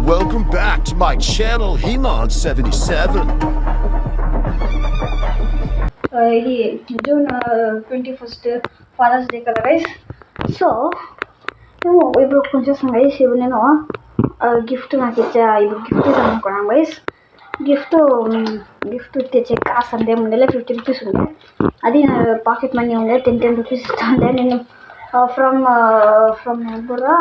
welcome back to my channel, Heman77. ఇది June 21st fathers day కదా guys. So ఇప్పుడు కొంచెం గైస్ ఇప్పుడు నేను గిఫ్ట్ నాకు ఇచ్చా. ఇప్పుడు గిఫ్ట్ ఇద్దాం అనుకున్నాను గైస్. గిఫ్ట్ తెచ్చే కాస్ట్ అంతే ఉండేలే 50 రూపీస్ ఉండే. అది నా పాకెట్ మనీ ఉండే 10 రూపీస్ ఇస్తుండే. నేను ఫ్రమ్ కూడా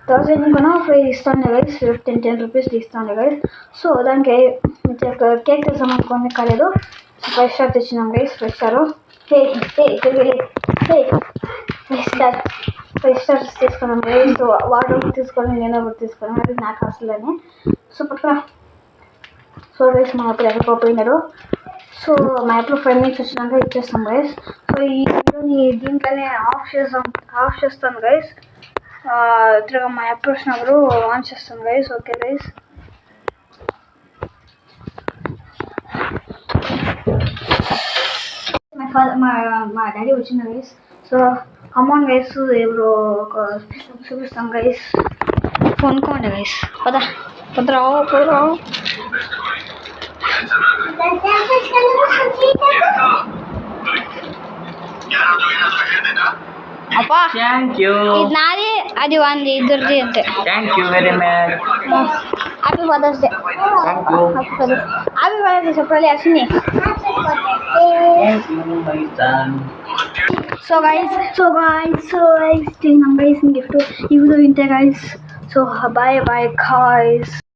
1000 కన్నా ఫ్రీ ఇస్తాను గైస్. 10 రూపీస్ ఇస్తాను గైస్. సో దానికి కేక్ తెస్తాం అనుకోండి కాలేదు. 5 స్టార్ తెచ్చినాం గైస్. 5 స్టార్ తీసుకున్నాం గైస్. వాటర్ తీసుకొని నేను ఒకటి తీసుకున్నాను. అది నాకు అసలునే సో పక్కన. సో గైస్ మా యాప్లో అయిపోయినారు. సో మా యాప్లో 5 మినిట్స్ వచ్చినాక ఇచ్చేస్తాం గైస్. సో ఈ వీడియోని దీంట్లోనే ఆఫ్ చేస్తాను గైస్. తిరగా మా యాప్ వచ్చినప్పుడు ఆన్ చేస్తాను గైస్. Okay guys. మా డాడీ వచ్చింది గైస్. సో అమౌంట్ గైస్ ఎవరు ఒక చూపిస్తాం గైస్. కొనుక్కోండి గైస్. పదరావు అప్పా ఇది నాది అది వాంది ఇద్దరిది అంతే. Thank you very much. Happy father's day. Happy father's day చెప్పాలి అశ్విని. సో గైస్ తిన్నాం గైస్ గిఫ్ట్. ఈ వీడియో ఇంతే గైస్. So bye guys.